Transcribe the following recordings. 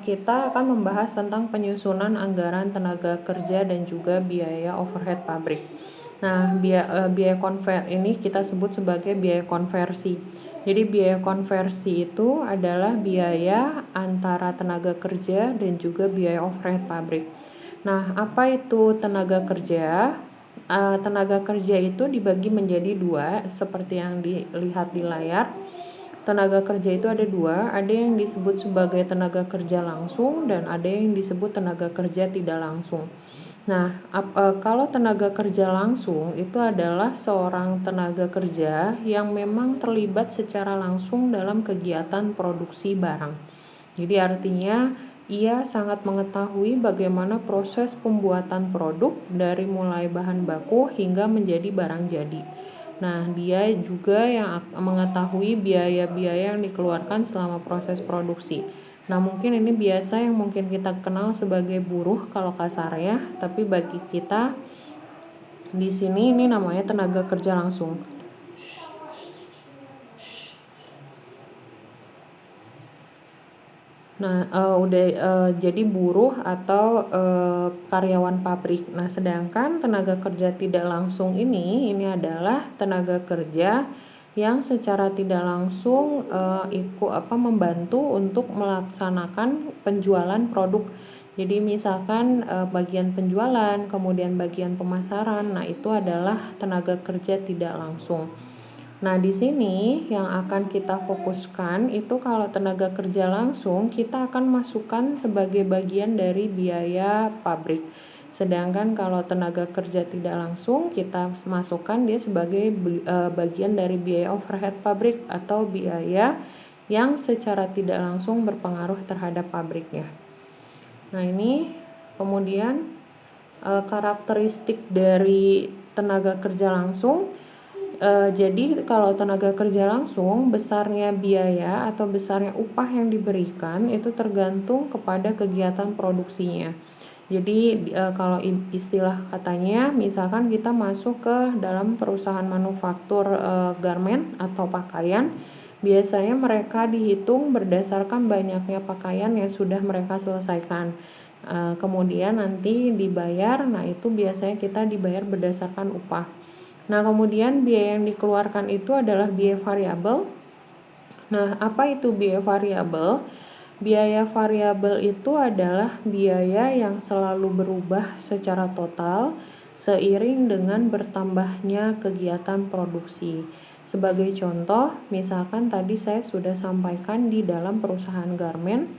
kita akan membahas tentang penyusunan anggaran tenaga kerja dan juga biaya overhead pabrik. Nah, biaya ini kita sebut sebagai biaya konversi. Jadi biaya konversi itu adalah biaya antara tenaga kerja dan juga biaya overhead pabrik. Nah, apa itu tenaga kerja? Tenaga kerja itu dibagi menjadi dua, seperti yang dilihat di layar. Tenaga kerja itu ada dua, ada yang disebut sebagai tenaga kerja langsung dan ada yang disebut tenaga kerja tidak langsung. Nah, kalau tenaga kerja langsung itu adalah seorang tenaga kerja yang memang terlibat secara langsung dalam kegiatan produksi barang. Jadi artinya ia sangat mengetahui bagaimana proses pembuatan produk dari mulai bahan baku hingga menjadi barang jadi. Nah, dia juga yang mengetahui biaya-biaya yang dikeluarkan selama proses produksi. Nah, mungkin ini biasa yang mungkin kita kenal sebagai buruh kalau kasarnya, tapi bagi kita di sini ini namanya tenaga kerja langsung. Nah, jadi buruh atau karyawan pabrik. Nah, sedangkan tenaga kerja tidak langsung ini adalah tenaga kerja yang secara tidak langsung membantu untuk melaksanakan penjualan produk. Jadi misalkan bagian penjualan, kemudian bagian pemasaran. Nah, itu adalah tenaga kerja tidak langsung. Nah, di sini yang akan kita fokuskan itu kalau tenaga kerja langsung kita akan masukkan sebagai bagian dari biaya pabrik. Sedangkan kalau tenaga kerja tidak langsung kita masukkan dia sebagai bagian dari biaya overhead pabrik atau biaya yang secara tidak langsung berpengaruh terhadap pabriknya. Nah, ini kemudian karakteristik dari tenaga kerja langsung. Jadi kalau tenaga kerja langsung, besarnya biaya atau besarnya upah yang diberikan itu tergantung kepada kegiatan produksinya. Jadi kalau istilah katanya, misalkan kita masuk ke dalam perusahaan manufaktur garment atau pakaian, biasanya mereka dihitung berdasarkan banyaknya pakaian yang sudah mereka selesaikan. Kemudian nanti dibayar, nah itu biasanya kita dibayar berdasarkan upah. Nah, kemudian biaya yang dikeluarkan itu adalah biaya variabel. Nah, apa itu biaya variabel? Biaya variabel itu adalah biaya yang selalu berubah secara total seiring dengan bertambahnya kegiatan produksi. Sebagai contoh, misalkan tadi saya sudah sampaikan di dalam perusahaan garment,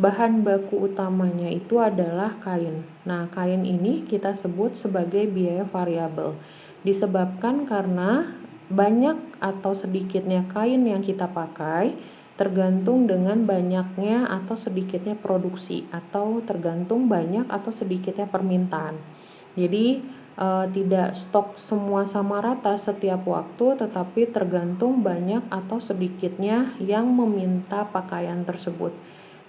bahan baku utamanya itu adalah kain. Nah, kain ini kita sebut sebagai biaya variabel. Disebabkan karena banyak atau sedikitnya kain yang kita pakai tergantung dengan banyaknya atau sedikitnya produksi atau tergantung banyak atau sedikitnya permintaan. Jadi tidak stok semua sama rata setiap waktu, tetapi tergantung banyak atau sedikitnya yang meminta pakaian tersebut.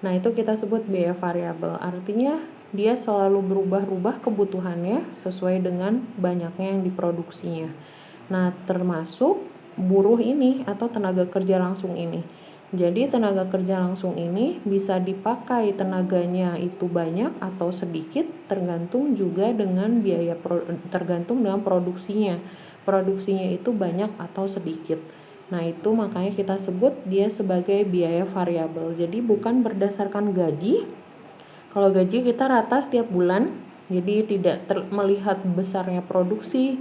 Nah, itu kita sebut biaya variabel. Artinya dia selalu berubah-ubah kebutuhannya sesuai dengan banyaknya yang diproduksinya. Nah, termasuk buruh ini atau tenaga kerja langsung ini. Jadi tenaga kerja langsung ini bisa dipakai tenaganya itu banyak atau sedikit, tergantung juga dengan tergantung dengan produksinya. Produksinya itu banyak atau sedikit. Nah, itu makanya kita sebut dia sebagai biaya variabel. Jadi bukan berdasarkan gaji. Kalau gaji kita rata setiap bulan, jadi tidak melihat besarnya produksi,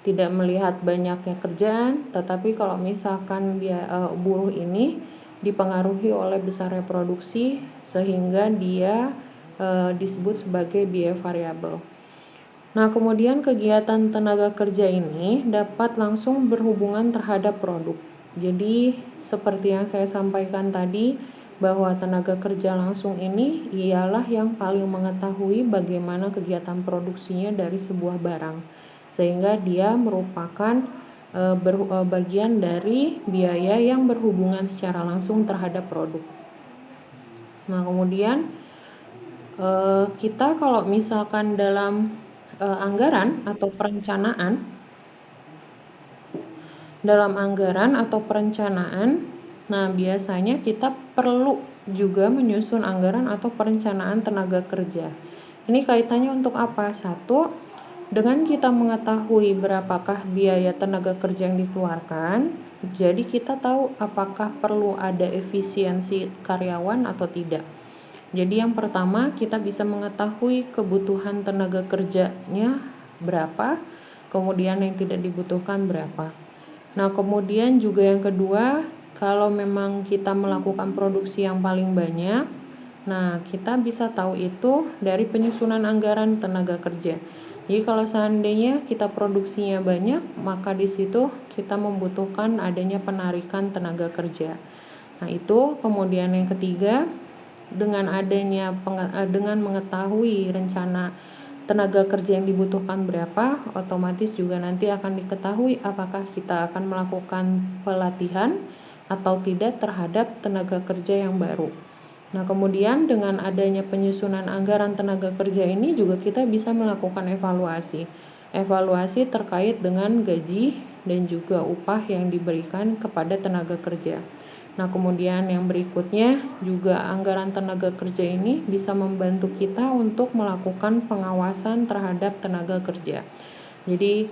tidak melihat banyaknya kerjaan, tetapi kalau misalkan dia buruh ini dipengaruhi oleh besarnya produksi sehingga dia disebut sebagai biaya variabel. Nah, kemudian kegiatan tenaga kerja ini dapat langsung berhubungan terhadap produk. Jadi, seperti yang saya sampaikan tadi, bahwa tenaga kerja langsung ini ialah yang paling mengetahui bagaimana kegiatan produksinya dari sebuah barang, sehingga dia merupakan bagian dari biaya yang berhubungan secara langsung terhadap produk. Nah, kemudian kita kalau misalkan dalam anggaran atau perencanaan, nah biasanya kita perlu juga menyusun anggaran atau perencanaan tenaga kerja. Ini kaitannya untuk apa? Satu, dengan kita mengetahui berapakah biaya tenaga kerja yang dikeluarkan, jadi kita tahu apakah perlu ada efisiensi karyawan atau tidak. Jadi yang pertama, kita bisa mengetahui kebutuhan tenaga kerjanya berapa, kemudian yang tidak dibutuhkan berapa. Nah, kemudian juga yang kedua, kalau memang kita melakukan produksi yang paling banyak, nah kita bisa tahu itu dari penyusunan anggaran tenaga kerja. Jadi kalau seandainya kita produksinya banyak, maka di situ kita membutuhkan adanya penarikan tenaga kerja. Nah, itu kemudian yang ketiga, dengan mengetahui rencana tenaga kerja yang dibutuhkan berapa, otomatis juga nanti akan diketahui apakah kita akan melakukan pelatihan atau tidak terhadap tenaga kerja yang baru. Nah, kemudian dengan adanya penyusunan anggaran tenaga kerja ini juga kita bisa melakukan evaluasi. Evaluasi terkait dengan gaji dan juga upah yang diberikan kepada tenaga kerja. Nah, kemudian yang berikutnya juga anggaran tenaga kerja ini bisa membantu kita untuk melakukan pengawasan terhadap tenaga kerja. Jadi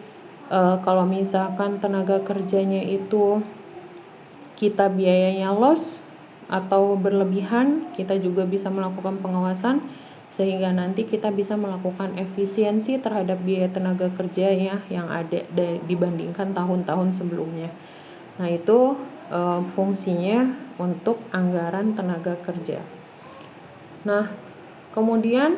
kalau misalkan tenaga kerjanya itu kita biayanya loss atau berlebihan, kita juga bisa melakukan pengawasan sehingga nanti kita bisa melakukan efisiensi terhadap biaya tenaga kerja yang ada dibandingkan tahun-tahun sebelumnya. Nah, itu fungsinya untuk anggaran tenaga kerja. Nah, kemudian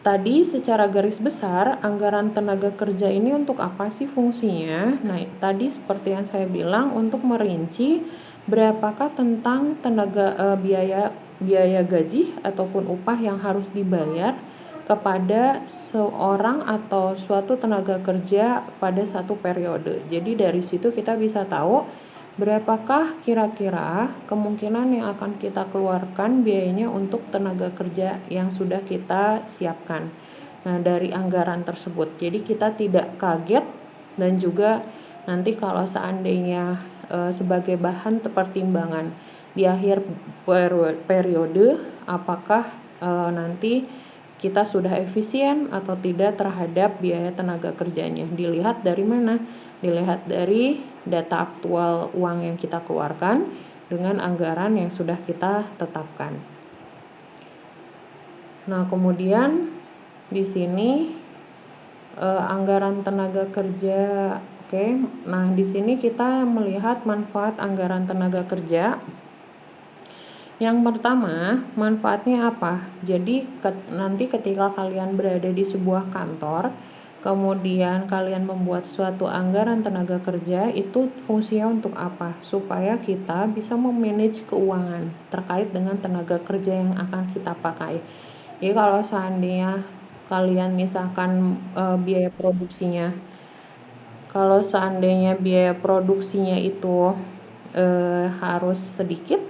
tadi secara garis besar anggaran tenaga kerja ini untuk apa sih fungsinya? Nah, tadi seperti yang saya bilang untuk merinci berapakah tentang biaya gaji ataupun upah yang harus dibayar kepada seorang atau suatu tenaga kerja pada satu periode. Jadi dari situ kita bisa tahu berapakah kira-kira kemungkinan yang akan kita keluarkan biayanya untuk tenaga kerja yang sudah kita siapkan. Nah, dari anggaran tersebut. Jadi kita tidak kaget dan juga nanti kalau seandainya sebagai bahan pertimbangan di akhir periode apakah nanti kita sudah efisien atau tidak terhadap biaya tenaga kerjanya. Dilihat dari mana? Dilihat dari data aktual uang yang kita keluarkan dengan anggaran yang sudah kita tetapkan. Nah, kemudian di sini anggaran tenaga kerja. Oke. Nah, di sini kita melihat manfaat anggaran tenaga kerja. Yang pertama, manfaatnya apa? Jadi nanti ketika kalian berada di sebuah kantor, kemudian kalian membuat suatu anggaran tenaga kerja, itu fungsinya untuk apa? Supaya kita bisa memanage keuangan terkait dengan tenaga kerja yang akan kita pakai. Jadi kalau seandainya kalian misalkan biaya produksinya, kalau seandainya biaya produksinya itu harus sedikit,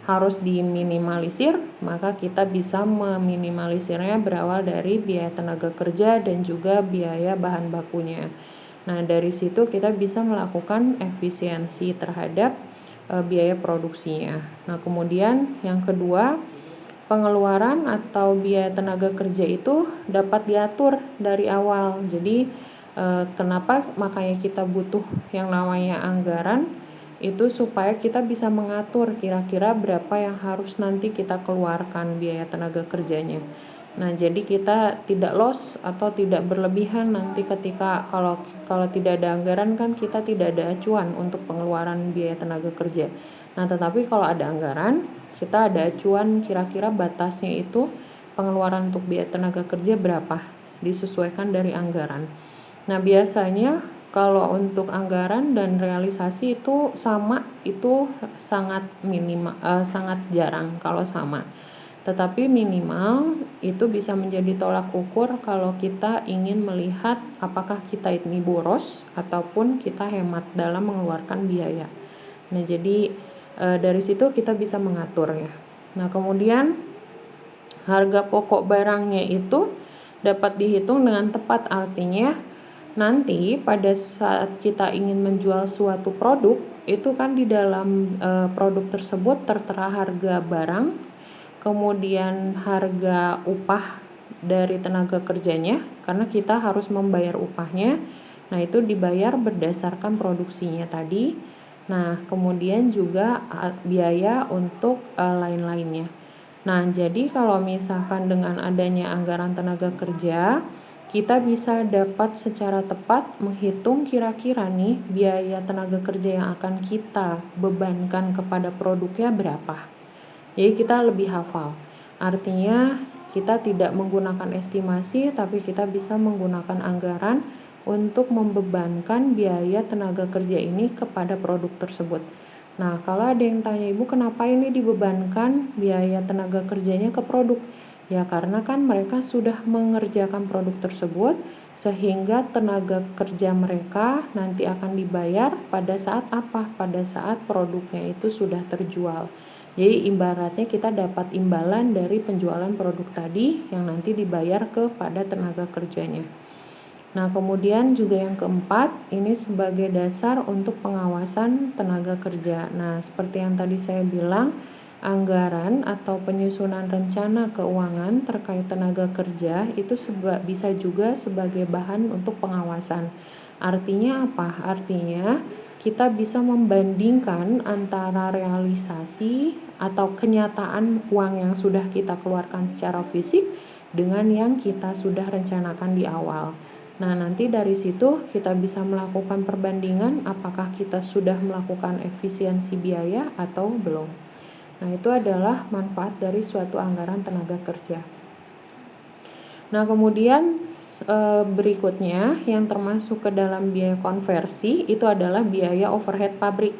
harus diminimalisir, maka kita bisa meminimalisirnya berawal dari biaya tenaga kerja dan juga biaya bahan bakunya. Nah, dari situ kita bisa melakukan efisiensi terhadap biaya produksinya. Nah, kemudian yang kedua, pengeluaran atau biaya tenaga kerja itu dapat diatur dari awal. Jadi kenapa makanya kita butuh yang namanya anggaran itu supaya kita bisa mengatur kira-kira berapa yang harus nanti kita keluarkan biaya tenaga kerjanya. Nah, jadi kita tidak loss atau tidak berlebihan nanti ketika kalau tidak ada anggaran kan kita tidak ada acuan untuk pengeluaran biaya tenaga kerja. Nah, tetapi kalau ada anggaran, kita ada acuan kira-kira batasnya itu pengeluaran untuk biaya tenaga kerja berapa, disesuaikan dari anggaran. Nah, biasanya kalau untuk anggaran dan realisasi itu sama, itu sangat sangat jarang kalau sama. Tetapi minimal itu bisa menjadi tolak ukur kalau kita ingin melihat apakah kita ini boros ataupun kita hemat dalam mengeluarkan biaya. Nah, jadi dari situ kita bisa mengaturnya. Nah, kemudian harga pokok barangnya itu dapat dihitung dengan tepat, artinya nanti pada saat kita ingin menjual suatu produk, itu kan di dalam produk tersebut tertera harga barang, kemudian harga upah dari tenaga kerjanya, karena kita harus membayar upahnya. Nah, itu dibayar berdasarkan produksinya tadi. Nah, kemudian juga biaya untuk lain-lainnya. Nah, jadi kalau misalkan dengan adanya anggaran tenaga kerja, kita bisa dapat secara tepat menghitung kira-kira nih biaya tenaga kerja yang akan kita bebankan kepada produknya berapa. Jadi kita lebih hafal. Artinya kita tidak menggunakan estimasi, tapi kita bisa menggunakan anggaran untuk membebankan biaya tenaga kerja ini kepada produk tersebut. Nah, kalau ada yang tanya, Ibu, kenapa ini dibebankan biaya tenaga kerjanya ke produk? Ya, karena kan mereka sudah mengerjakan produk tersebut, sehingga tenaga kerja mereka nanti akan dibayar pada saat apa? Pada saat produknya itu sudah terjual. Jadi ibaratnya kita dapat imbalan dari penjualan produk tadi yang nanti dibayar kepada tenaga kerjanya. Nah, kemudian juga yang keempat, ini sebagai dasar untuk pengawasan tenaga kerja. Nah, seperti yang tadi saya bilang, anggaran atau penyusunan rencana keuangan terkait tenaga kerja itu bisa juga sebagai bahan untuk pengawasan. Artinya apa? Artinya kita bisa membandingkan antara realisasi atau kenyataan uang yang sudah kita keluarkan secara fisik dengan yang kita sudah rencanakan di awal. Nah, nanti dari situ kita bisa melakukan perbandingan apakah kita sudah melakukan efisiensi biaya atau belum. Nah, itu adalah manfaat dari suatu anggaran tenaga kerja. Nah, kemudian berikutnya yang termasuk ke dalam biaya konversi itu adalah biaya overhead pabrik.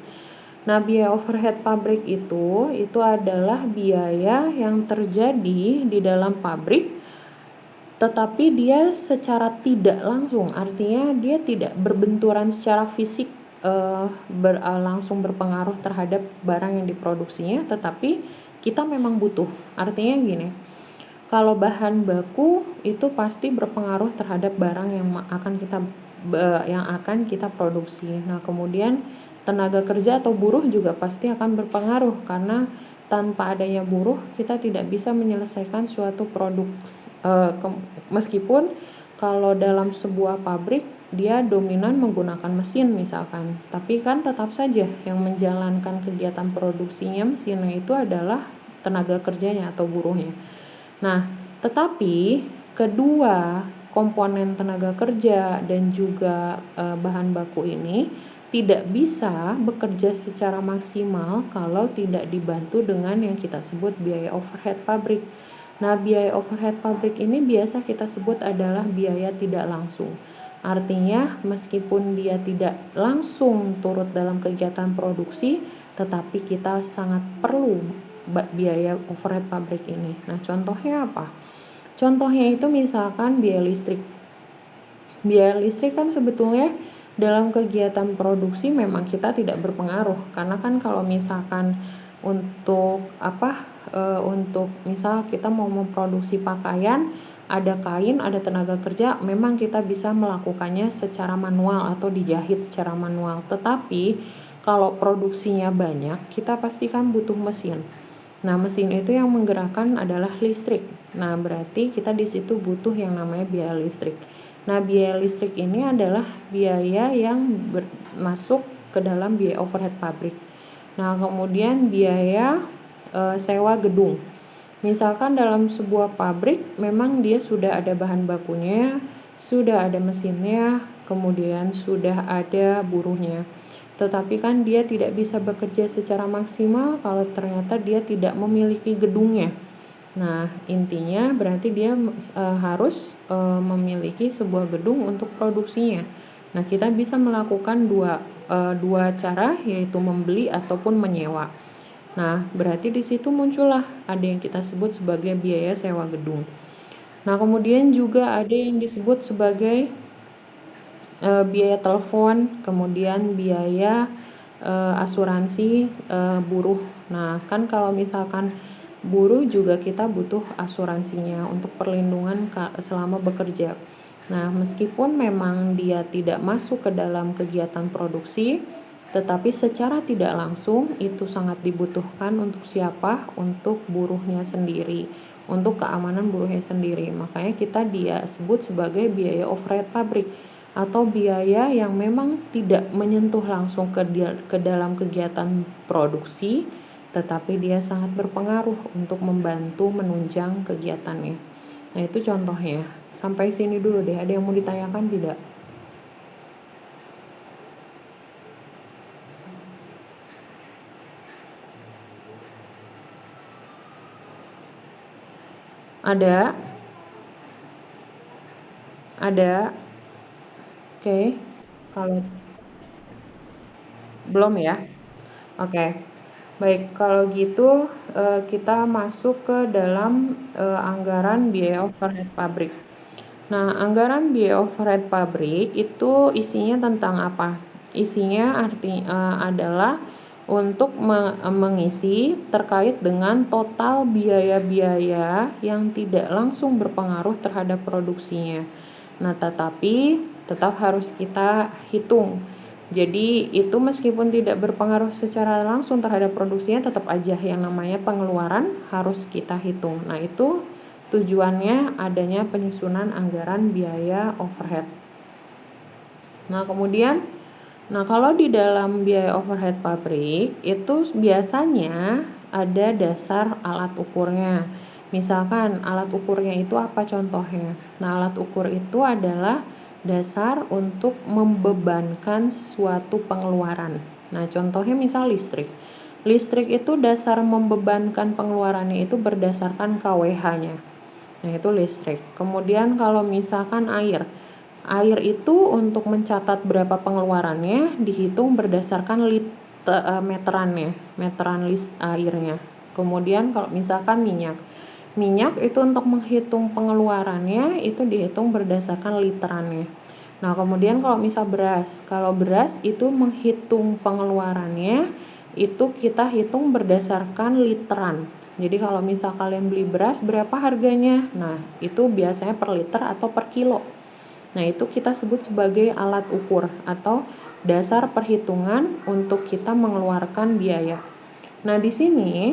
Nah, biaya overhead pabrik itu adalah biaya yang terjadi di dalam pabrik, tetapi dia secara tidak langsung, artinya dia tidak berbenturan secara fisik langsung berpengaruh terhadap barang yang diproduksinya, tetapi kita memang butuh. Artinya gini, kalau bahan baku itu pasti berpengaruh terhadap barang yang akan kita produksi. Nah, kemudian tenaga kerja atau buruh juga pasti akan berpengaruh, karena tanpa adanya buruh kita tidak bisa menyelesaikan suatu produk. Meskipun kalau dalam sebuah pabrik dia dominan menggunakan mesin misalkan, tapi kan tetap saja yang menjalankan kegiatan produksinya mesinnya itu adalah tenaga kerjanya atau buruhnya. Nah, tetapi kedua komponen tenaga kerja dan juga bahan baku ini tidak bisa bekerja secara maksimal kalau tidak dibantu dengan yang kita sebut biaya overhead pabrik. Nah, biaya overhead pabrik ini biasa kita sebut adalah biaya tidak langsung. Artinya, meskipun dia tidak langsung turut dalam kegiatan produksi, tetapi kita sangat perlu biaya overhead pabrik ini. Nah, contohnya apa? Contohnya itu misalkan biaya listrik. Biaya listrik kan sebetulnya dalam kegiatan produksi memang kita tidak berpengaruh, karena kan kalau misalkan untuk misal kita mau memproduksi pakaian, ada kain, ada tenaga kerja, memang kita bisa melakukannya secara manual atau dijahit secara manual. Tetapi kalau produksinya banyak, kita pastikan butuh mesin. Nah, mesin itu yang menggerakkan adalah listrik. Nah, berarti kita di situ butuh yang namanya biaya listrik. Nah, biaya listrik ini adalah biaya yang masuk ke dalam biaya overhead pabrik. Nah, kemudian biaya sewa gedung. Misalkan dalam sebuah pabrik memang dia sudah ada bahan bakunya, sudah ada mesinnya, kemudian sudah ada buruhnya. Tetapi kan dia tidak bisa bekerja secara maksimal kalau ternyata dia tidak memiliki gedungnya. Nah, intinya berarti dia harus memiliki sebuah gedung untuk produksinya. Nah, kita bisa melakukan dua cara, yaitu membeli ataupun menyewa. Nah, berarti di situ muncullah ada yang kita sebut sebagai biaya sewa gedung. Nah, kemudian juga ada yang disebut sebagai biaya telepon, kemudian biaya asuransi buruh. Nah, kan kalau misalkan buruh juga kita butuh asuransinya untuk perlindungan selama bekerja. Nah, meskipun memang dia tidak masuk ke dalam kegiatan produksi, tetapi secara tidak langsung itu sangat dibutuhkan untuk siapa? Untuk buruhnya sendiri, untuk keamanan buruhnya sendiri. Makanya dia sebut sebagai biaya overhead pabrik atau biaya yang memang tidak menyentuh langsung ke dalam kegiatan produksi, tetapi dia sangat berpengaruh untuk membantu menunjang kegiatannya. Nah, itu contohnya. Sampai sini dulu deh, ada yang mau ditanyakan tidak? Ada? Ada? Oke. Kalau belum ya? Oke. Baik, kalau gitu kita masuk ke dalam anggaran biaya overhead pabrik. Nah, anggaran biaya overhead pabrik itu isinya tentang apa? Isinya adalah untuk mengisi terkait dengan total biaya-biaya yang tidak langsung berpengaruh terhadap produksinya. Nah, tetapi tetap harus kita hitung. Jadi itu meskipun tidak berpengaruh secara langsung terhadap produksinya, tetap aja yang namanya pengeluaran harus kita hitung. Nah, itu tujuannya adanya penyusunan anggaran biaya overhead. Nah, kemudian, kalau di dalam biaya overhead pabrik itu biasanya ada dasar alat ukurnya. Misalkan alat ukurnya itu apa contohnya? Nah, alat ukur itu adalah dasar untuk membebankan suatu pengeluaran. Nah, contohnya misal listrik. Listrik itu dasar membebankan pengeluarannya itu berdasarkan KWH-nya. Nah, itu listrik. Kemudian kalau misalkan air itu untuk mencatat berapa pengeluarannya dihitung berdasarkan meterannya, meteran airnya. Kemudian kalau misalkan minyak itu untuk menghitung pengeluarannya itu dihitung berdasarkan literannya. Nah, kemudian kalau misal kalau beras itu menghitung pengeluarannya itu kita hitung berdasarkan literan. Jadi kalau misal kalian beli beras berapa harganya? Nah, itu biasanya per liter atau per kilo. Nah, itu kita sebut sebagai alat ukur atau dasar perhitungan untuk kita mengeluarkan biaya. Nah, di sini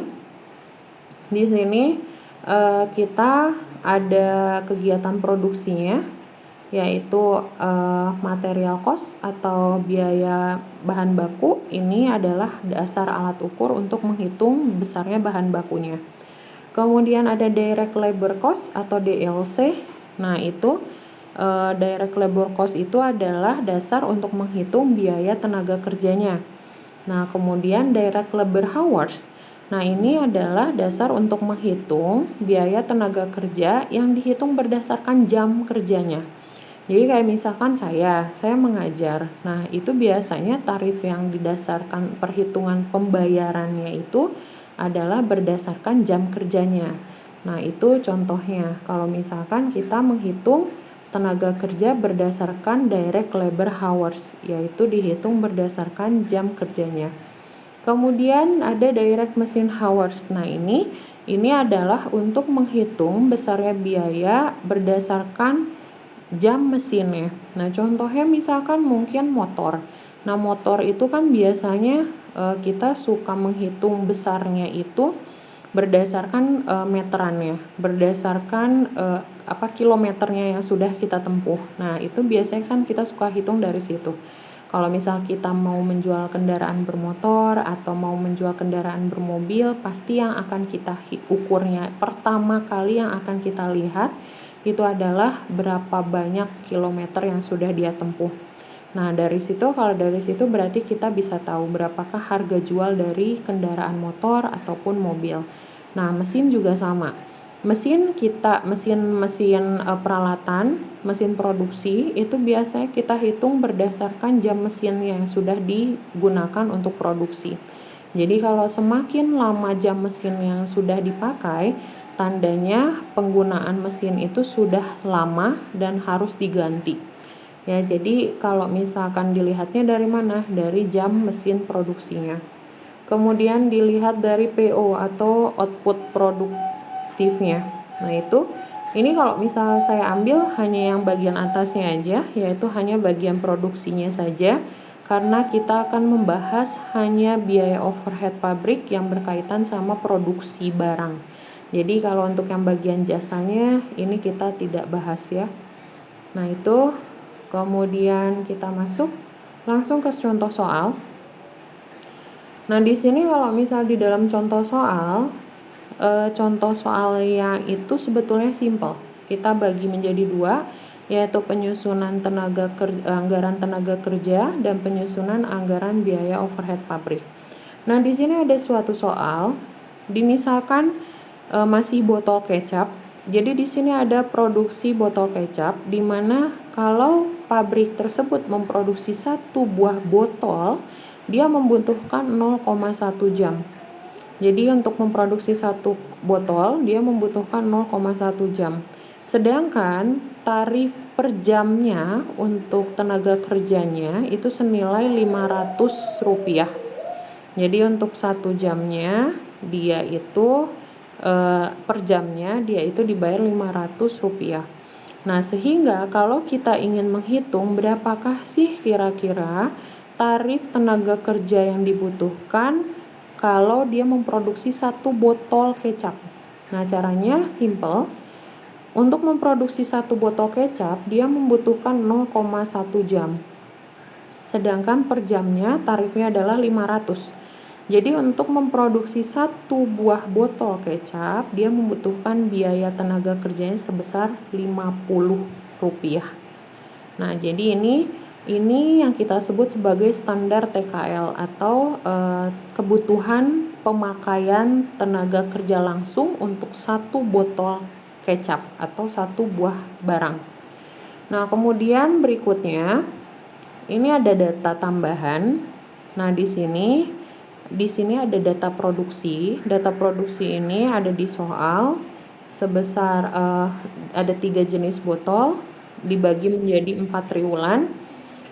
kita ada kegiatan produksinya, yaitu material cost atau biaya bahan baku. Ini adalah dasar alat ukur untuk menghitung besarnya bahan bakunya. Kemudian ada direct labor cost atau DLC. Nah, itu direct labor cost itu adalah dasar untuk menghitung biaya tenaga kerjanya. Nah, kemudian direct labor hours. Nah, ini adalah dasar untuk menghitung biaya tenaga kerja yang dihitung berdasarkan jam kerjanya. Jadi kayak misalkan saya mengajar. Nah, itu biasanya tarif yang didasarkan perhitungan pembayarannya itu adalah berdasarkan jam kerjanya. Nah, itu contohnya. Kalau misalkan kita menghitung tenaga kerja berdasarkan direct labor hours, yaitu dihitung berdasarkan jam kerjanya. Kemudian ada direct machine hours. Nah, ini adalah untuk menghitung besarnya biaya berdasarkan jam mesinnya. Nah, contohnya misalkan mungkin motor. Nah, motor itu kan biasanya kita suka menghitung besarnya itu berdasarkan meterannya, berdasarkan kilometernya yang sudah kita tempuh. Nah, itu biasanya kan kita suka hitung dari situ. Kalau misal kita mau menjual kendaraan bermotor atau mau menjual kendaraan bermobil, pasti yang akan kita ukurnya pertama kali yang akan kita lihat itu adalah berapa banyak kilometer yang sudah dia tempuh. Nah, kalau dari situ berarti kita bisa tahu berapakah harga jual dari kendaraan motor ataupun mobil. Nah, mesin juga sama. Mesin peralatan, mesin produksi itu biasanya kita hitung berdasarkan jam mesin yang sudah digunakan untuk produksi. Jadi kalau semakin lama jam mesin yang sudah dipakai, tandanya penggunaan mesin itu sudah lama dan harus diganti. Ya, jadi kalau misalkan dilihatnya dari mana? Dari jam mesin produksinya. Kemudian dilihat dari PO atau output produktifnya. Nah, itu Ini kalau misal saya ambil hanya yang bagian atasnya aja, yaitu hanya bagian produksinya saja, karena kita akan membahas hanya biaya overhead pabrik yang berkaitan sama produksi barang. Jadi kalau untuk yang bagian jasanya ini kita tidak bahas ya. Nah itu, kemudian kita masuk langsung ke contoh soal. Nah di sini kalau misal di dalam contoh soalnya itu sebetulnya simple. Kita bagi menjadi dua, yaitu penyusunan anggaran tenaga kerja dan penyusunan anggaran biaya overhead pabrik. Nah, di sini ada suatu soal, dimisalkan masih botol kecap. Jadi di sini ada produksi botol kecap, di mana kalau pabrik tersebut memproduksi satu buah botol, dia membutuhkan 0,1 jam. Jadi untuk memproduksi satu botol dia membutuhkan 0,1 jam. Sedangkan tarif per jamnya untuk tenaga kerjanya itu senilai Rp500. Jadi untuk 1 jamnya dia itu per jamnya dia itu dibayar Rp500. Nah, sehingga kalau kita ingin menghitung berapakah sih kira-kira tarif tenaga kerja yang dibutuhkan kalau dia memproduksi satu botol kecap. Nah, caranya simple. Untuk memproduksi satu botol kecap, dia membutuhkan 0,1 jam. Sedangkan per jamnya tarifnya adalah 500. Jadi untuk memproduksi satu buah botol kecap, dia membutuhkan biaya tenaga kerjanya sebesar Rp50. Nah, jadi ini yang kita sebut sebagai standar TKL atau kebutuhan pemakaian tenaga kerja langsung untuk satu botol kecap atau satu buah barang. Nah, kemudian berikutnya ini ada data tambahan. Nah, di sini ada data produksi. Data produksi ini ada di soal sebesar ada 3 jenis botol dibagi menjadi 4 triwulan,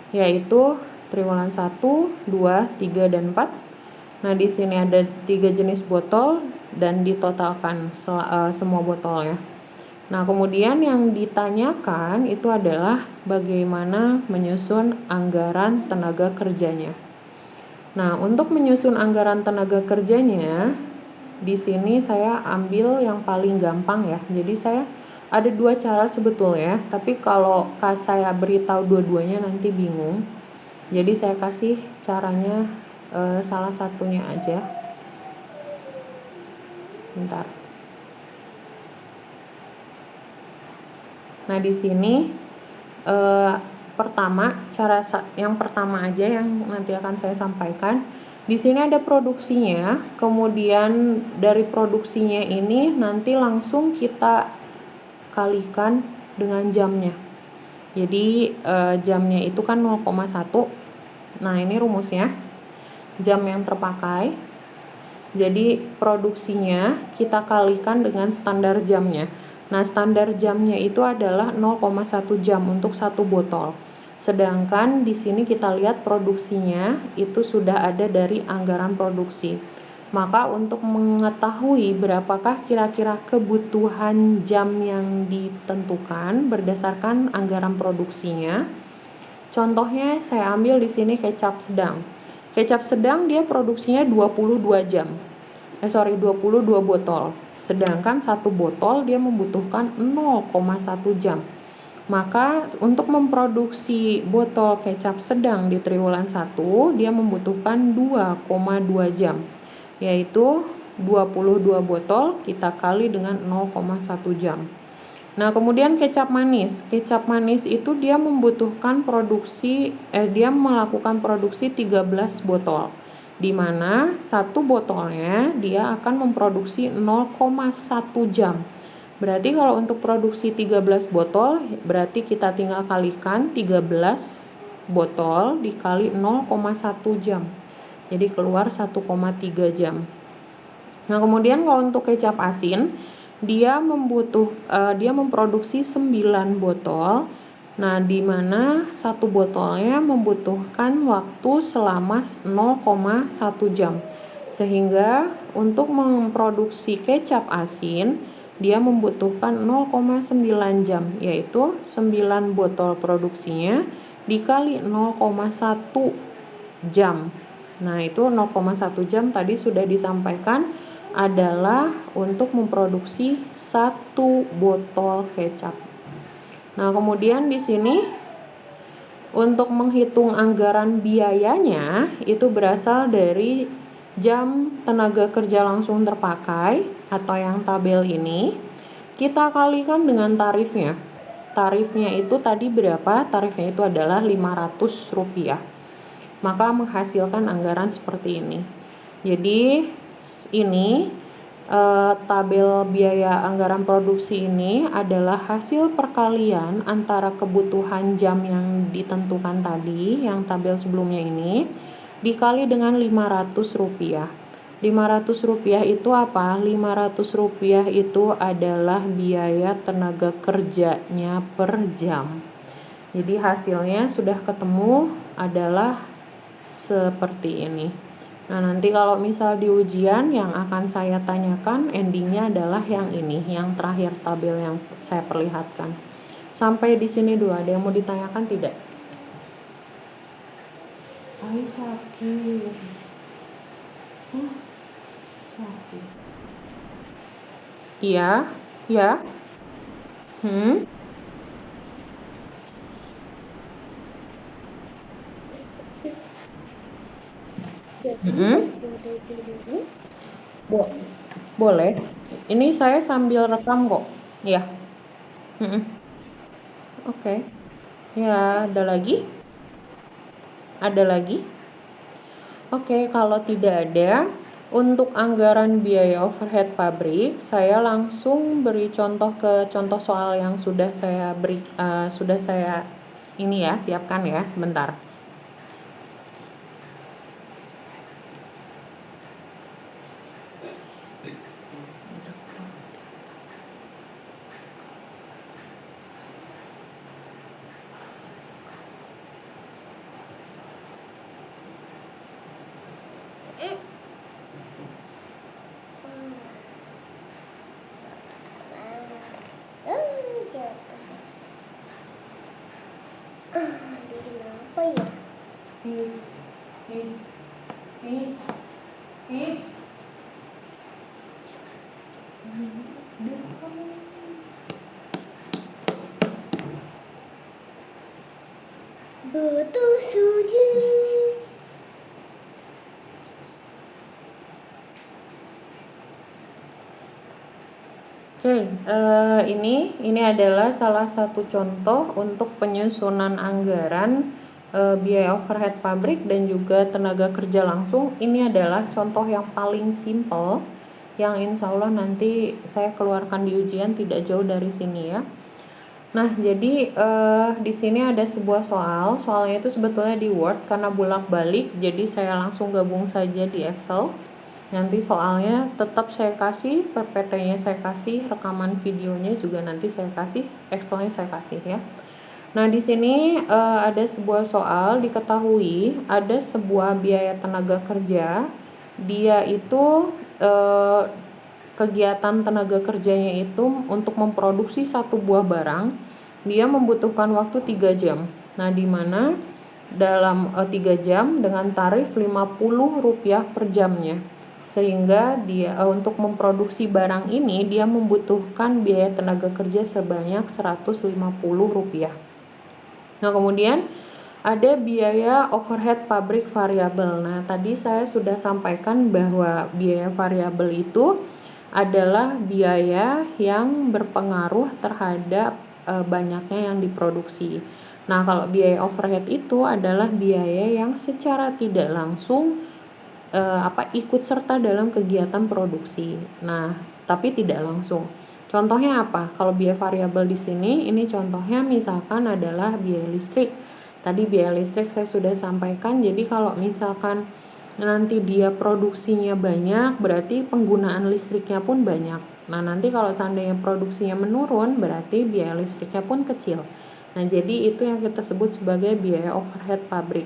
yaitu triwulan 1, 2, 3, dan 4. Nah, di sini ada 3 jenis botol dan ditotalkan semua botolnya. Nah, kemudian yang ditanyakan itu adalah bagaimana menyusun anggaran tenaga kerjanya. Nah, untuk menyusun anggaran tenaga kerjanya, di sini saya ambil yang paling gampang ya. Jadi saya ada 2 cara sebetulnya, tapi kalau saya beritahu dua-duanya nanti bingung. Jadi saya kasih caranya salah satunya aja. Bentar. Nah, di sini yang pertama aja yang nanti akan saya sampaikan. Di sini ada produksinya, kemudian dari produksinya ini nanti langsung kita kalikan dengan jamnya. Jadi jamnya itu kan 0,1. Nah, ini rumusnya. Jam yang terpakai. Jadi produksinya kita kalikan dengan standar jamnya. Nah, standar jamnya itu adalah 0,1 jam untuk satu botol. Sedangkan di sini kita lihat produksinya itu sudah ada dari anggaran produksi. Maka untuk mengetahui berapakah kira-kira kebutuhan jam yang ditentukan berdasarkan anggaran produksinya, contohnya saya ambil di sini kecap sedang. Kecap sedang dia produksinya 22 botol. Sedangkan satu botol dia membutuhkan 0,1 jam. Maka untuk memproduksi botol kecap sedang di triwulan 1 dia membutuhkan 2,2 jam. Yaitu 22 botol kita kali dengan 0,1 jam. Nah, kemudian kecap manis. Kecap manis itu dia melakukan produksi 13 botol. Di mana satu botolnya dia akan memproduksi 0,1 jam. Berarti kalau untuk produksi 13 botol, berarti kita tinggal kalikan 13 botol dikali 0,1 jam. Jadi keluar 1,3 jam. Nah, kemudian kalau untuk kecap asin, dia memproduksi 9 botol. Nah, di mana satu botolnya membutuhkan waktu selama 0,1 jam. Sehingga untuk memproduksi kecap asin, dia membutuhkan 0,9 jam, yaitu 9 botol produksinya dikali 0,1 jam. Nah, itu 0,1 jam tadi sudah disampaikan adalah untuk memproduksi 1 botol kecap. Nah, kemudian di sini untuk menghitung anggaran biayanya itu berasal dari jam tenaga kerja langsung terpakai atau yang tabel ini. Kita kalikan dengan tarifnya. Tarifnya itu tadi berapa? Tarifnya itu adalah Rp500. Maka menghasilkan anggaran seperti ini. Jadi ini tabel biaya anggaran produksi ini adalah hasil perkalian antara kebutuhan jam yang ditentukan tadi, yang tabel sebelumnya ini, dikali dengan Rp500. Rp500 itu apa? Rp500 itu adalah biaya tenaga kerjanya per jam. Jadi hasilnya sudah ketemu adalah seperti ini. Nah, nanti kalau misal di ujian yang akan saya tanyakan endingnya adalah yang ini, yang terakhir tabel yang saya perlihatkan. Sampai di sini dulu, ada yang mau ditanyakan tidak? Ay, sakit. Sakit. Iya, ya. Boleh. Ini saya sambil rekam kok. Ya. Oke. Ya, ada lagi? Ada lagi? Oke, kalau tidak ada, untuk anggaran biaya overhead pabrik, saya langsung beri contoh ke contoh soal yang sudah saya beri, ini ya, siapkan ya, sebentar. Kenapa ya? Betul suji. Oke, ini adalah salah satu contoh untuk penyusunan anggaran biaya overhead pabrik dan juga tenaga kerja langsung. Ini adalah contoh yang paling simple, yang insya Allah nanti saya keluarkan di ujian tidak jauh dari sini ya. Nah, jadi di sini ada sebuah soalnya itu sebetulnya di Word karena bolak-balik, jadi saya langsung gabung saja di Excel. Nanti soalnya tetap saya kasih, PPT-nya saya kasih, rekaman videonya juga nanti saya kasih, Excel-nya saya kasih ya. Nah, di sini ada sebuah soal, diketahui ada sebuah biaya tenaga kerja, dia itu kegiatan tenaga kerjanya itu untuk memproduksi satu buah barang, dia membutuhkan waktu 3 jam. Nah, di mana dalam 3 jam dengan tarif Rp50 per jamnya. Sehingga dia untuk memproduksi barang ini dia membutuhkan biaya tenaga kerja sebanyak Rp150. Nah, kemudian ada biaya overhead pabrik variabel. Nah, tadi saya sudah sampaikan bahwa biaya variabel itu adalah biaya yang berpengaruh terhadap banyaknya yang diproduksi. Nah, kalau biaya overhead itu adalah biaya yang secara tidak langsung ikut serta dalam kegiatan produksi. Nah, tapi tidak langsung. Contohnya apa? Kalau biaya variabel di sini, ini contohnya misalkan adalah biaya listrik. Tadi biaya listrik saya sudah sampaikan. Jadi kalau misalkan nanti dia produksinya banyak, berarti penggunaan listriknya pun banyak. Nah, nanti kalau seandainya produksinya menurun, berarti biaya listriknya pun kecil. Nah, jadi itu yang kita sebut sebagai biaya overhead pabrik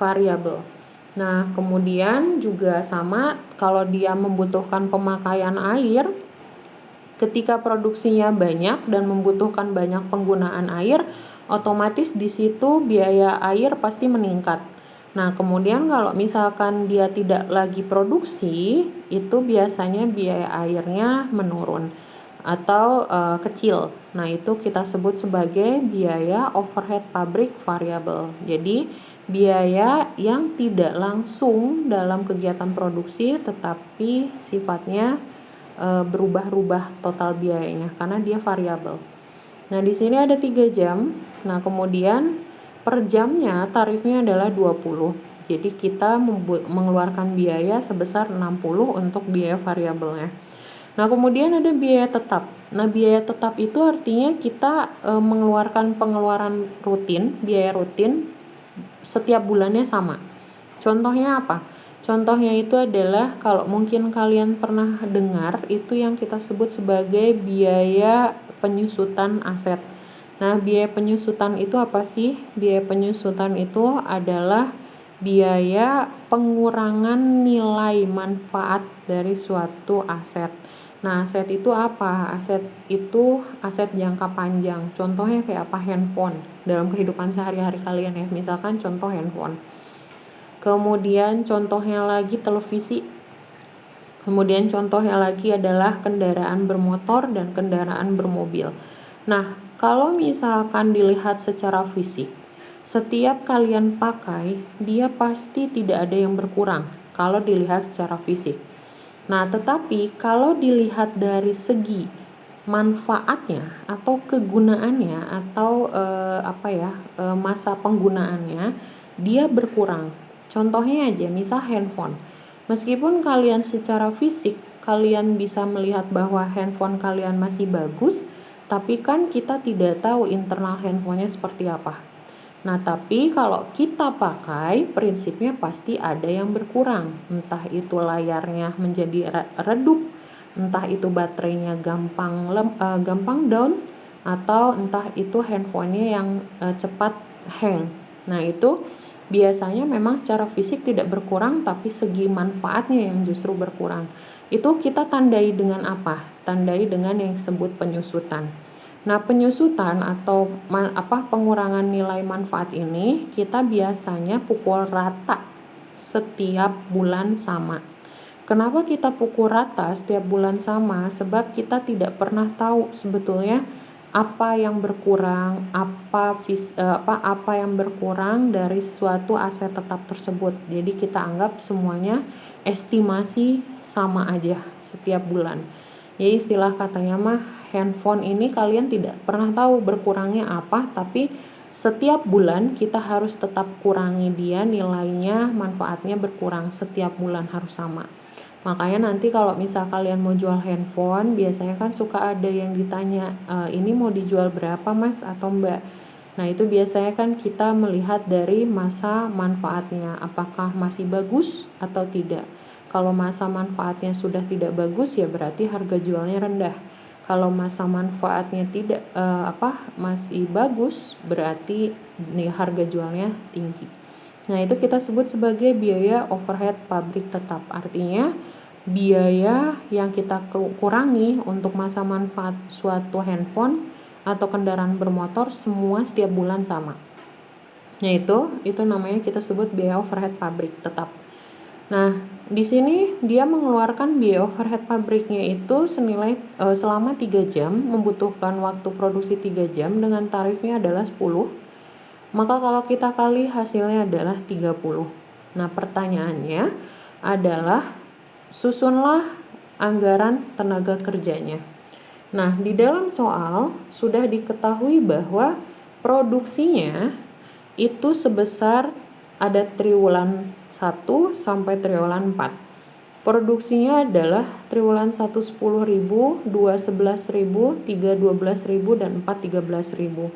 variabel. Nah, kemudian juga sama kalau dia membutuhkan pemakaian air, Ketika produksinya banyak dan membutuhkan banyak penggunaan air, otomatis di situ biaya air pasti meningkat. Nah, kemudian kalau misalkan dia tidak lagi produksi, itu biasanya biaya airnya menurun atau kecil. Nah, itu kita sebut sebagai biaya overhead pabrik variabel. Jadi, biaya yang tidak langsung dalam kegiatan produksi tetapi sifatnya berubah-ubah total biayanya karena dia variabel. Nah, di sini ada 3 jam. Nah, kemudian per jamnya tarifnya adalah 20. Jadi kita mengeluarkan biaya sebesar 60 untuk biaya variabelnya. Nah, kemudian ada biaya tetap. Nah, biaya tetap itu artinya kita mengeluarkan pengeluaran rutin, biaya rutin setiap bulannya sama. Contohnya apa? Contohnya itu adalah kalau mungkin kalian pernah dengar itu yang kita sebut sebagai biaya penyusutan aset. Nah, biaya penyusutan itu apa sih? Biaya penyusutan itu adalah biaya pengurangan nilai manfaat dari suatu aset. Nah, aset itu apa? Aset itu aset jangka panjang. Contohnya kayak apa? Handphone. Dalam kehidupan sehari-hari kalian ya, misalkan contoh handphone. Kemudian contohnya lagi televisi. Kemudian contohnya lagi adalah kendaraan bermotor dan kendaraan bermobil. Nah, kalau misalkan dilihat secara fisik, setiap kalian pakai, dia pasti tidak ada yang berkurang kalau dilihat secara fisik. Nah, tetapi kalau dilihat dari segi manfaatnya atau kegunaannya atau masa penggunaannya, dia berkurang. Contohnya aja, misal handphone. Meskipun kalian secara fisik kalian bisa melihat bahwa handphone kalian masih bagus, tapi kan kita tidak tahu internal handphonenya seperti apa. Nah, tapi kalau kita pakai, prinsipnya pasti ada yang berkurang. Entah itu layarnya menjadi redup, entah itu baterainya gampang down, atau entah itu handphonenya yang cepat hang. Nah, itu biasanya memang secara fisik tidak berkurang, tapi segi manfaatnya yang justru berkurang. Itu kita tandai dengan apa? Tandai dengan yang disebut penyusutan. Nah, penyusutan atau pengurangan nilai manfaat ini kita biasanya pukul rata setiap bulan sama. Kenapa kita pukul rata setiap bulan sama? Sebab kita tidak pernah tahu sebetulnya apa yang berkurang, apa yang berkurang dari suatu aset tetap tersebut. Jadi kita anggap semuanya estimasi sama aja setiap bulan. Jadi istilah katanya mah handphone ini kalian tidak pernah tahu berkurangnya apa, tapi setiap bulan kita harus tetap kurangi dia, nilainya, manfaatnya berkurang setiap bulan harus sama. Makanya nanti kalau misal kalian mau jual handphone, biasanya kan suka ada yang ditanya, ini mau dijual berapa mas atau mbak? Nah, itu biasanya kan kita melihat dari masa manfaatnya, apakah masih bagus atau tidak. Kalau masa manfaatnya sudah tidak bagus, ya berarti harga jualnya rendah. Kalau masa manfaatnya tidak masih bagus, berarti harga jualnya tinggi. Nah, itu kita sebut sebagai biaya overhead pabrik tetap. Artinya biaya yang kita kurangi untuk masa manfaat suatu handphone atau kendaraan bermotor semua setiap bulan sama. Nah, itu namanya kita sebut biaya overhead pabrik tetap. Nah, di sini dia mengeluarkan biaya overhead pabriknya itu senilai selama 3 jam, membutuhkan waktu produksi 3 jam dengan tarifnya adalah 10. Maka kalau kita kali hasilnya adalah 30. Nah, pertanyaannya adalah susunlah anggaran tenaga kerjanya. Nah, di dalam soal sudah diketahui bahwa produksinya itu sebesar ada triwulan 1 sampai triwulan 4. Produksinya adalah triwulan 1 10.000, 2 11.000, 3 12.000 dan 4 13.000.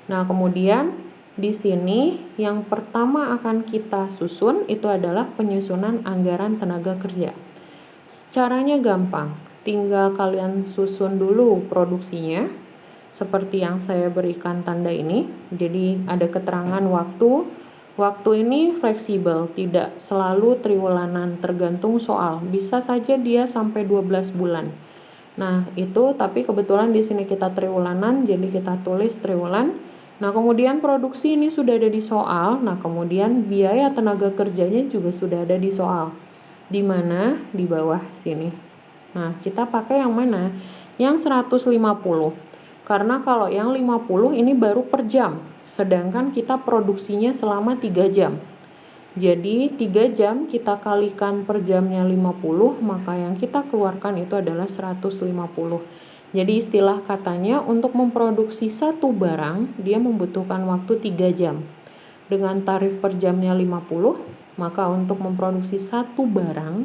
Nah, kemudian di sini yang pertama akan kita susun itu adalah penyusunan anggaran tenaga kerja. Caranya gampang, tinggal kalian susun dulu produksinya seperti yang saya berikan tanda ini. Jadi ada keterangan waktu. Waktu ini fleksibel, tidak selalu triwulanan, tergantung soal. Bisa saja dia sampai 12 bulan. Nah, itu tapi kebetulan di sini kita triwulanan, jadi kita tulis triwulan. Nah, kemudian produksi ini sudah ada di soal. Nah, kemudian biaya tenaga kerjanya juga sudah ada di soal. Di mana? Di bawah sini. Nah, kita pakai yang mana? Yang 150. Karena kalau yang 50 ini baru per jam. Sedangkan kita produksinya selama 3 jam. Jadi 3 jam kita kalikan per jamnya 50, maka yang kita keluarkan itu adalah 150. Jadi istilah katanya untuk memproduksi satu barang, dia membutuhkan waktu 3 jam. Dengan tarif per jamnya 50, maka untuk memproduksi satu barang,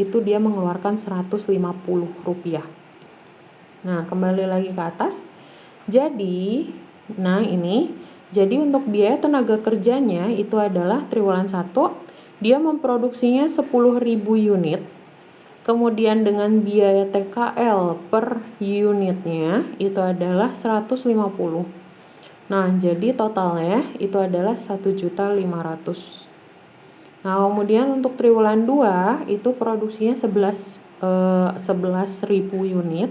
itu dia mengeluarkan Rp150. Nah, kembali lagi ke atas. Jadi, jadi untuk biaya tenaga kerjanya itu adalah triwulan 1, dia memproduksinya 10.000 unit. Kemudian dengan biaya TKL per unitnya itu adalah 150. Nah, jadi totalnya itu adalah 1.500.000. Nah, kemudian untuk triwulan 2 itu produksinya 11.000 unit.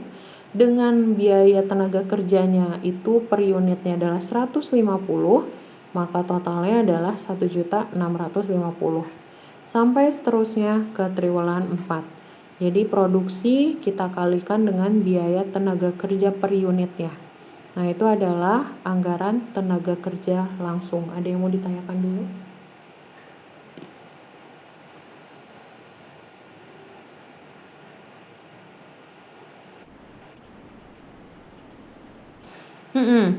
Dengan biaya tenaga kerjanya itu per unitnya adalah 150, maka totalnya adalah 1.650. Sampai seterusnya ke triwulan 4. Jadi produksi kita kalikan dengan biaya tenaga kerja per unitnya. Nah, itu adalah anggaran tenaga kerja langsung. Ada yang mau ditanyakan dulu?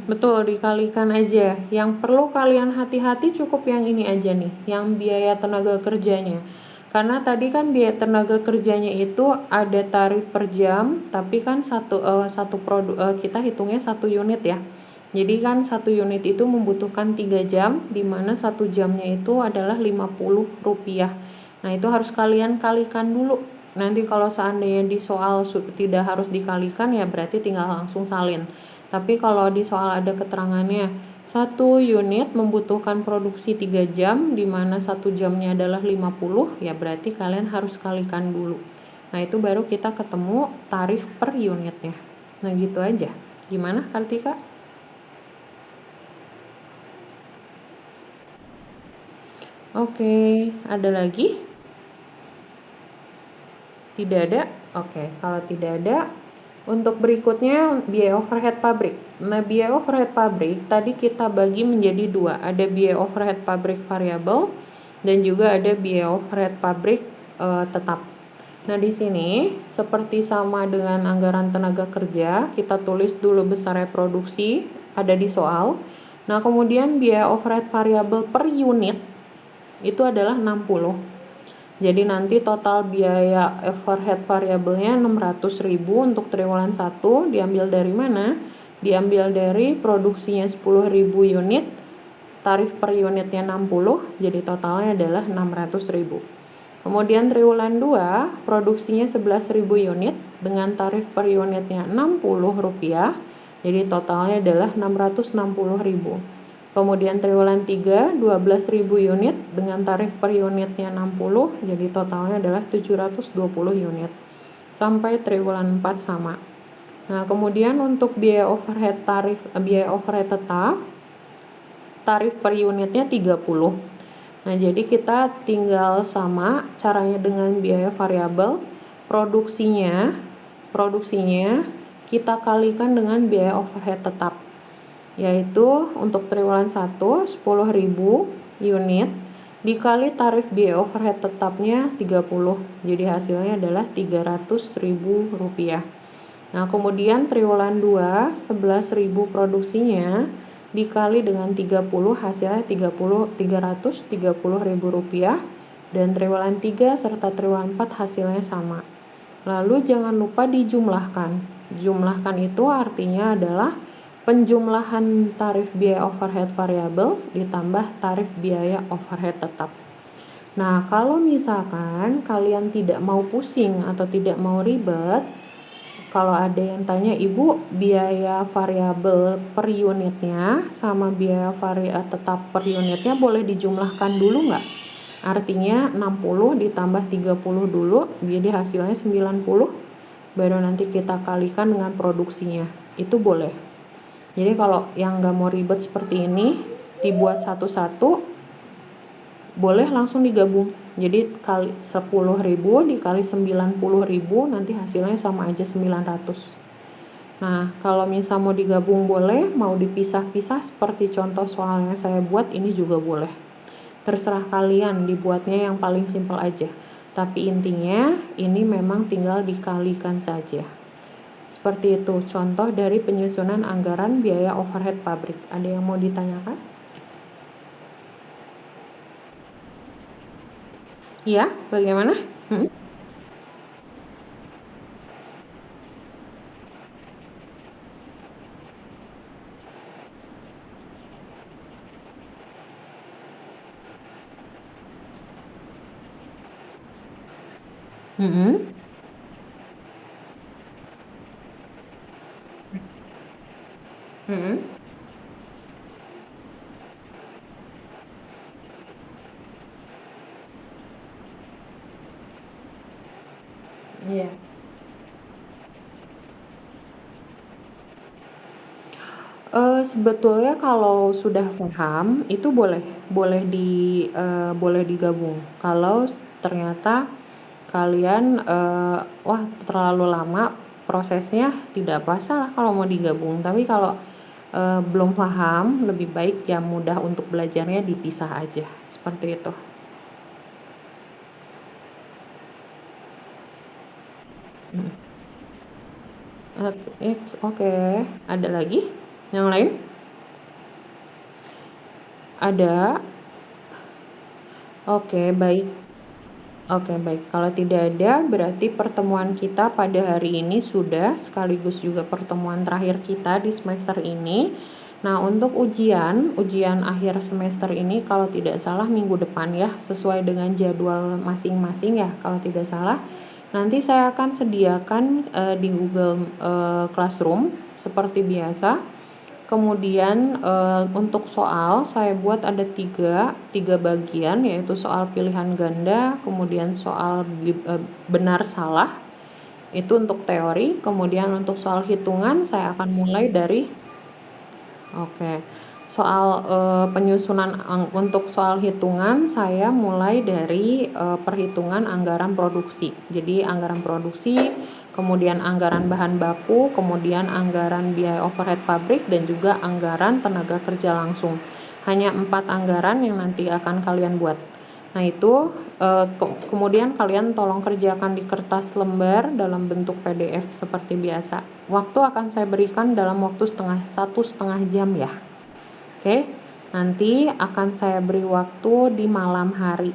Betul, dikalikan aja. Yang perlu kalian hati-hati cukup yang ini aja nih, yang biaya tenaga kerjanya. Karena tadi kan biaya tenaga kerjanya itu ada tarif per jam, tapi kan kita hitungnya 1 unit ya. Jadi kan 1 unit itu membutuhkan 3 jam, di mana 1 jamnya itu adalah Rp50. Nah, itu harus kalian kalikan dulu. Nanti kalau seandainya di soal tidak harus dikalikan ya berarti tinggal langsung salin. Tapi kalau di soal ada keterangannya 1 unit membutuhkan produksi 3 jam, di mana 1 jamnya adalah 50, ya berarti kalian harus kalikan dulu. Nah, itu baru kita ketemu tarif per unitnya. Nah, gitu aja. Gimana, Kartika? Oke, ada lagi? Tidak ada? Oke, kalau tidak ada, untuk berikutnya biaya overhead pabrik. Nah, biaya overhead pabrik tadi kita bagi menjadi 2. Ada biaya overhead pabrik variabel dan juga ada biaya overhead pabrik tetap. Nah, di sini seperti sama dengan anggaran tenaga kerja, kita tulis dulu besar reproduksi ada di soal. Nah, kemudian biaya overhead variabel per unit itu adalah 60. Jadi nanti total biaya overhead variabelnya 600.000 untuk triwulan 1, diambil dari mana? Diambil dari produksinya 10.000 unit, tarif per unitnya 60, jadi totalnya adalah 600.000. Kemudian triwulan 2, produksinya 11.000 unit dengan tarif per unitnya Rp60, jadi totalnya adalah 660.000. Kemudian triwulan 3, 12.000 unit dengan tarif per unitnya 60, jadi totalnya adalah 720 unit. Sampai triwulan 4 sama. Nah, kemudian untuk biaya overhead tetap, tarif per unitnya 30. Nah, jadi kita tinggal sama caranya dengan biaya variabel, produksinya kita kalikan dengan biaya overhead tetap. Yaitu untuk triwulan 1 10.000 unit dikali tarif biaya overhead tetapnya 30. Jadi hasilnya adalah Rp300.000. Nah, kemudian triwulan 2 11.000 produksinya dikali dengan 30 hasilnya Rp330.000 dan triwulan 3 serta triwulan 4 hasilnya sama. Lalu jangan lupa dijumlahkan. Jumlahkan itu artinya adalah penjumlahan tarif biaya overhead variabel ditambah tarif biaya overhead tetap. Nah, kalau misalkan kalian tidak mau pusing atau tidak mau ribet, kalau ada yang tanya, Ibu, biaya variabel per unitnya sama biaya tetap per unitnya boleh dijumlahkan dulu nggak? Artinya 60 ditambah 30 dulu, jadi hasilnya 90. baru nanti kita kalikan dengan produksinya. Itu boleh. Jadi kalau yang nggak mau ribet seperti ini, dibuat satu-satu, boleh langsung digabung. Jadi kali 10.000 dikali 90.000, nanti hasilnya sama aja 900. Nah, kalau misal mau digabung boleh, mau dipisah-pisah seperti contoh soal yang saya buat ini juga boleh. Terserah kalian dibuatnya yang paling simpel aja. Tapi intinya ini memang tinggal dikalikan saja. Seperti itu contoh dari penyusunan anggaran biaya overhead pabrik. Ada yang mau ditanyakan? Ya, bagaimana? Mm-mm. Mm-mm. Iya. Sebetulnya kalau sudah paham itu boleh digabung. Kalau ternyata kalian wah terlalu lama prosesnya, tidak masalah kalau mau digabung. Tapi kalau belum paham, lebih baik yang mudah untuk belajarnya dipisah aja. Seperti itu. Oke. Ada lagi? Yang lain? Ada? Oke, baik. Oke, baik. Kalau tidak ada, berarti pertemuan kita pada hari ini sudah sekaligus juga pertemuan terakhir kita di semester ini. Nah, untuk ujian akhir semester ini kalau tidak salah minggu depan ya, sesuai dengan jadwal masing-masing ya, kalau tidak salah. Nanti saya akan sediakan di Google Classroom seperti biasa. Kemudian untuk soal saya buat ada tiga bagian, yaitu soal pilihan ganda, kemudian soal benar salah, itu untuk teori. Kemudian untuk soal hitungan saya akan mulai dari soal penyusunan. Untuk soal hitungan saya mulai dari perhitungan anggaran produksi. Jadi anggaran produksi, kemudian anggaran bahan baku, kemudian anggaran biaya overhead pabrik, dan juga anggaran tenaga kerja langsung. Hanya 4 anggaran yang nanti akan kalian buat. Nah itu kemudian kalian tolong kerjakan di kertas lembar dalam bentuk PDF seperti biasa. Waktu akan saya berikan dalam waktu 1,5 jam ya. Oke, nanti akan saya beri waktu di malam hari.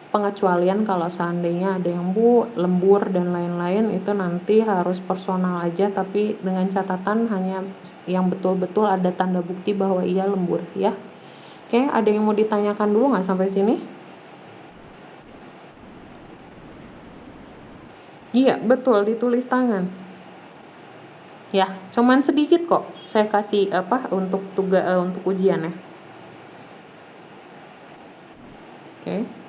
Pengecualian kalau seandainya ada yang lembur dan lain-lain, itu nanti harus personal aja, tapi dengan catatan hanya yang betul-betul ada tanda bukti bahwa ia lembur ya. Oke, ada yang mau ditanyakan dulu nggak sampai sini? Iya, betul, ditulis tangan. Ya, cuman sedikit kok. Saya kasih untuk ujiannya. Oke.